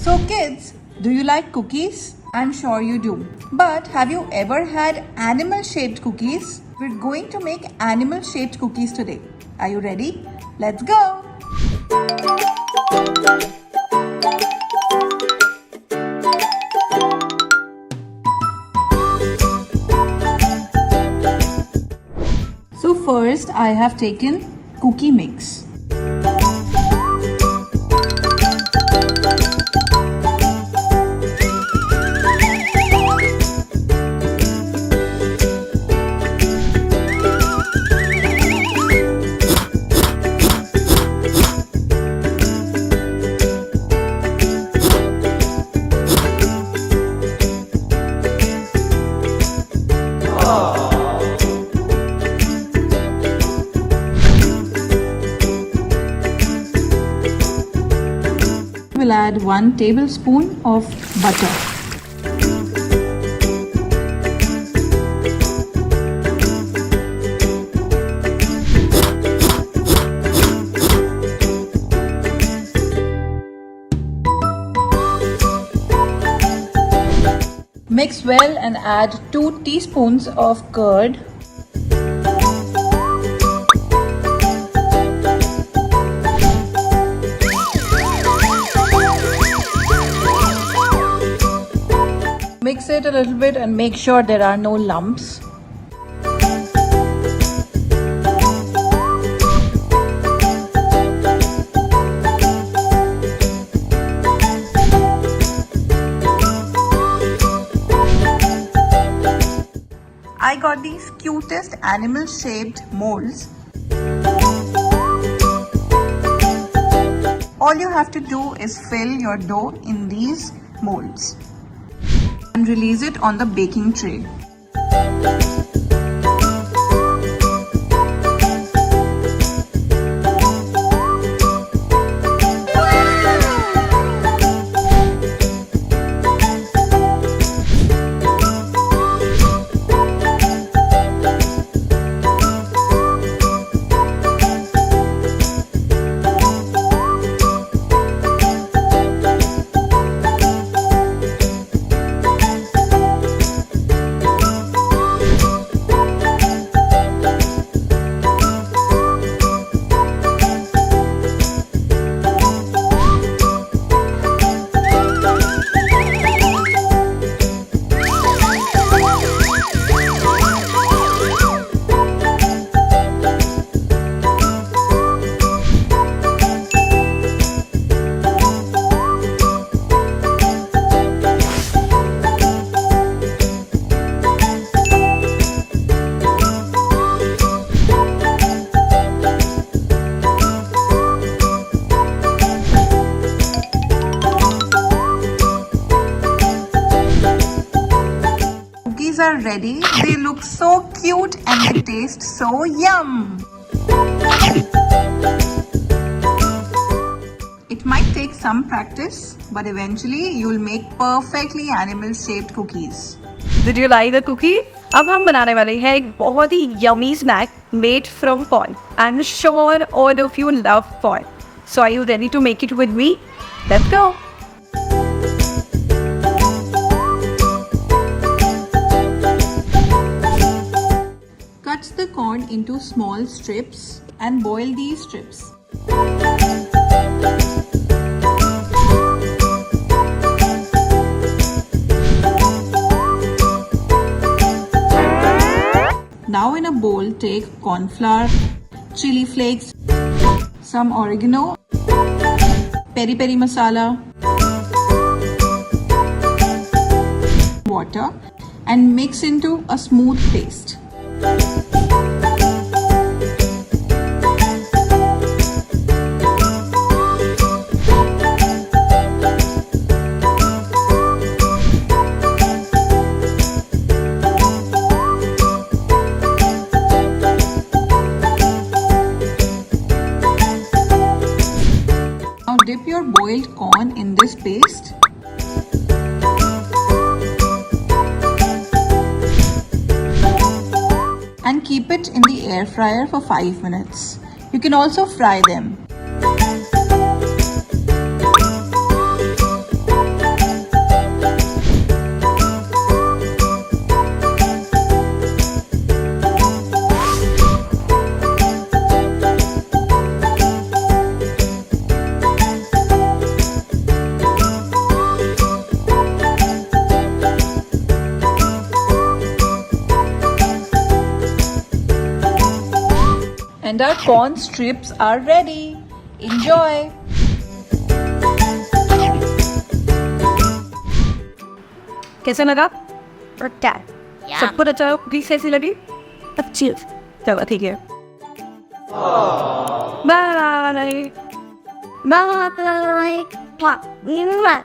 So kids, do you like cookies? I'm sure you do. But have you ever had animal-shaped cookies? We're going to make animal-shaped cookies today. Are you ready? Let's go! So first I have taken cookie mix. We'll add 1 tablespoon of butter. Mix well and add 2 teaspoons of curd. Mix it a little bit and make sure there are no lumps. I got these cutest animal-shaped molds. All you have to do is fill your dough in these molds and release it on the baking tray. Are ready. They look so cute and they taste so yum. It might take some practice, but eventually you'll make perfectly animal-shaped cookies. Did you like the cookie? अब हम बनाने वाले हैं एक बहुत ही yummy snack made from corn. I'm sure all of you love corn. So are you ready to make it with me? Let's go. Cut the corn into small strips and boil these strips. Now in a bowl, take corn flour, chili flakes, some oregano, peri peri masala, water, and mix into a smooth paste. Now dip your boiled corn in this paste. And keep it in the air fryer for 5 minutes. You can also fry them. And our corn strips are ready. Enjoy. कैसा लगा? और क्या? सबको अच्छा हो? Cookies कैसी लगी? अच्छी है। चलो ठीक है। Bye bye.